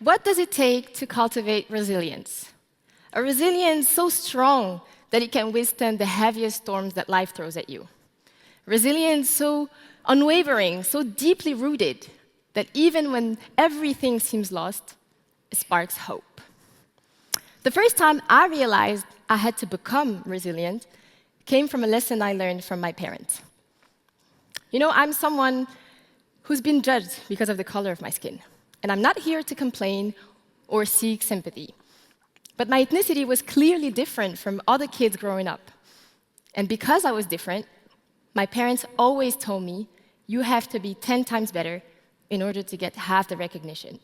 What does it take to cultivate resilience? A resilience so strong that it can withstand the heaviest storms that life throws at you. Resilience so unwavering, so deeply rooted, that even when everything seems lost, it sparks hope. The first time I realized I had to become resilient came from a lesson I learned from my parents. You know, I'm someone who's been judged because of the color of my skin. And I'm not here to complain or seek sympathy. But my ethnicity was clearly different from other kids growing up. And because I was different, my parents always told me, you have to be 10 times better in order to get half the recognition.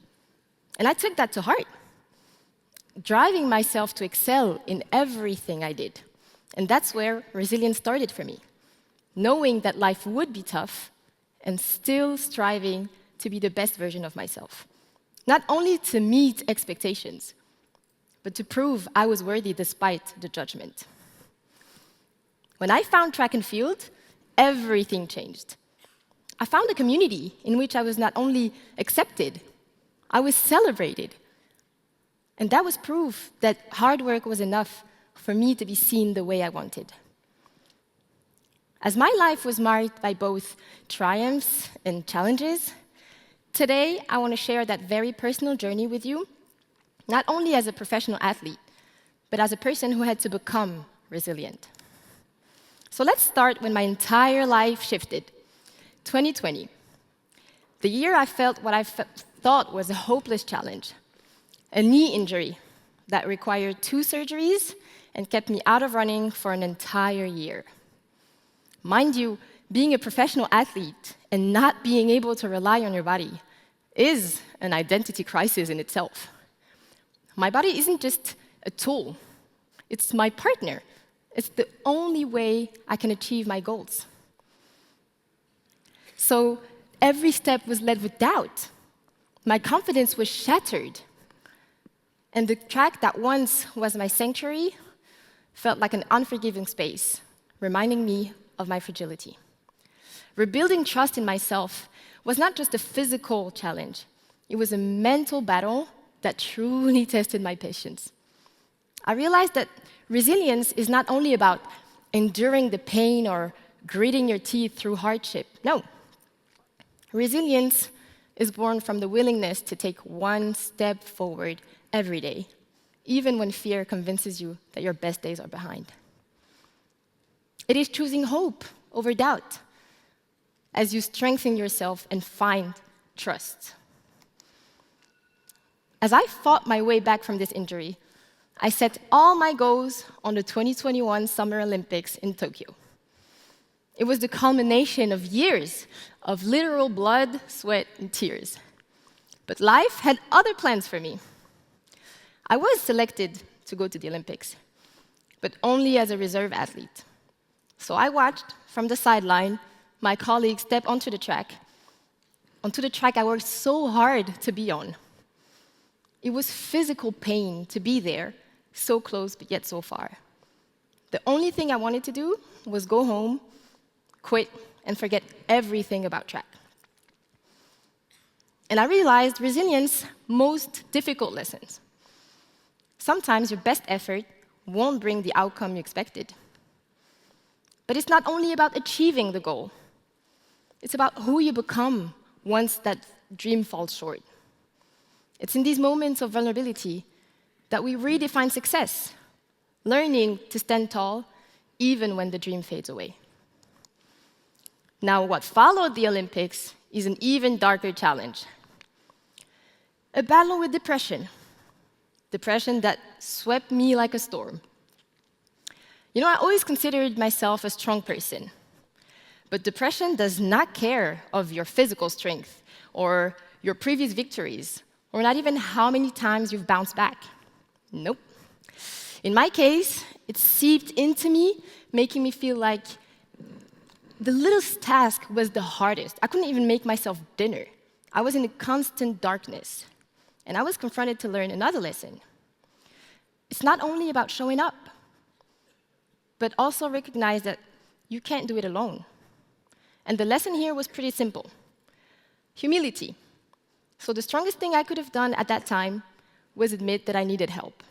And I took that to heart, driving myself to excel in everything I did. And that's where resilience started for me, knowing that life would be tough and still striving to be the best version of myself. Not only to meet expectations, but to prove I was worthy despite the judgment. When I found track and field, everything changed. I found a community in which I was not only accepted, I was celebrated. And that was proof that hard work was enough for me to be seen the way I wanted. As my life was marked by both triumphs and challenges, today I want to share that very personal journey with you, not only as a professional athlete, but as a person who had to become resilient. So let's start when my entire life shifted. 2020, the year I felt what I thought was a hopeless challenge, a knee injury that required 2 surgeries and kept me out of running for an entire year. Mind you, being a professional athlete and not being able to rely on your body is an identity crisis in itself. My body isn't just a tool, it's my partner. It's the only way I can achieve my goals. So every step was led with doubt. My confidence was shattered. And the track that once was my sanctuary felt like an unforgiving space, reminding me of my fragility. Rebuilding trust in myself was not just a physical challenge, it was a mental battle that truly tested my patience. I realized that resilience is not only about enduring the pain or gritting your teeth through hardship. No. Resilience is born from the willingness to take one step forward every day, even when fear convinces you that your best days are behind. It is choosing hope over doubt as you strengthen yourself and find trust. As I fought my way back from this injury, I set all my goals on the 2021 Summer Olympics in Tokyo. It was the culmination of years of literal blood, sweat, and tears. But life had other plans for me. I was selected to go to the Olympics, but only as a reserve athlete. So I watched from the sideline my colleagues step onto the track I worked so hard to be on. It was physical pain to be there, so close but yet so far. The only thing I wanted to do was go home, quit, and forget everything about track. And I realized resilience's most difficult lessons. Sometimes your best effort won't bring the outcome you expected. But it's not only about achieving the goal. It's about who you become once that dream falls short. It's in these moments of vulnerability that we redefine success, learning to stand tall even when the dream fades away. Now, what followed the Olympics is an even darker challenge. A battle with depression that swept me like a storm. You know, I always considered myself a strong person, but depression does not care of your physical strength or your previous victories, or not even how many times you've bounced back. Nope. In my case, it seeped into me, making me feel like the littlest task was the hardest. I couldn't even make myself dinner. I was in a constant darkness. And I was confronted to learn another lesson. It's not only about showing up, but also recognize that you can't do it alone. And the lesson here was pretty simple. Humility. So the strongest thing I could have done at that time was admit that I needed help.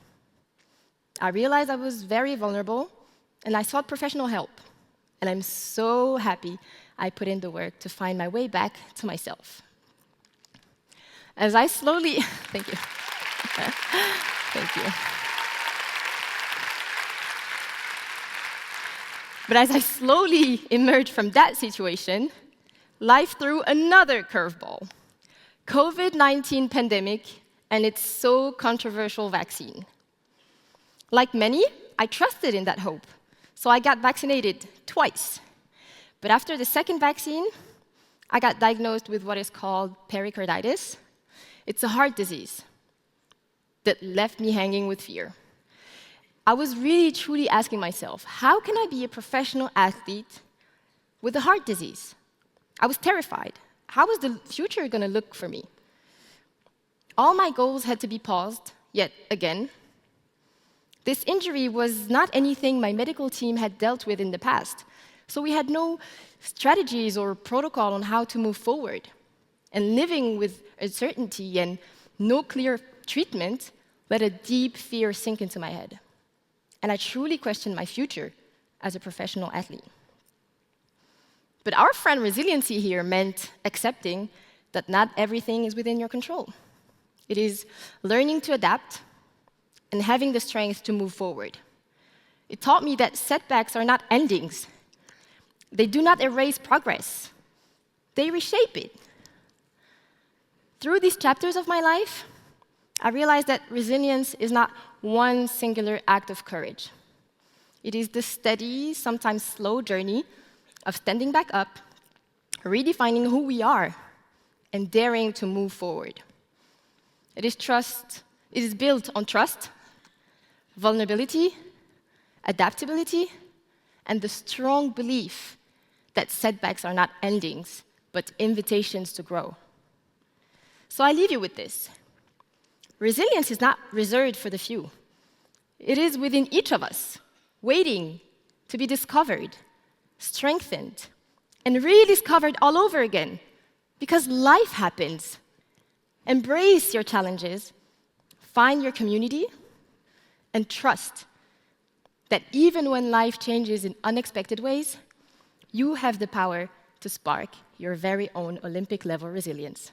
I realized I was very vulnerable, and I sought professional help. And I'm so happy I put in the work to find my way back to myself. As I slowly, thank you. Thank you. But as I slowly emerged from that situation, life threw another curveball. COVID-19 pandemic and its so controversial vaccine. Like many, I trusted in that hope, so I got vaccinated twice. But after the second vaccine, I got diagnosed with what is called pericarditis. It's a heart disease that left me hanging with fear. I was really, truly asking myself, how can I be a professional athlete with a heart disease? I was terrified. How was the future going to look for me? All my goals had to be paused, yet again. This injury was not anything my medical team had dealt with in the past, so we had no strategies or protocol on how to move forward. And living with uncertainty and no clear treatment let a deep fear sink into my head. And I truly questioned my future as a professional athlete. But our friend resiliency here meant accepting that not everything is within your control. It is learning to adapt and having the strength to move forward. It taught me that setbacks are not endings. They do not erase progress. They reshape it. Through these chapters of my life, I realized that resilience is not one singular act of courage. It is the steady, sometimes slow journey of standing back up, redefining who we are, and daring to move forward. It is built on trust, vulnerability, adaptability, and the strong belief that setbacks are not endings, but invitations to grow. So I leave you with this. Resilience is not reserved for the few. It is within each of us, waiting to be discovered, strengthened, and rediscovered all over again, because life happens. Embrace your challenges, find your community, and trust that even when life changes in unexpected ways, you have the power to spark your very own Olympic-level resilience.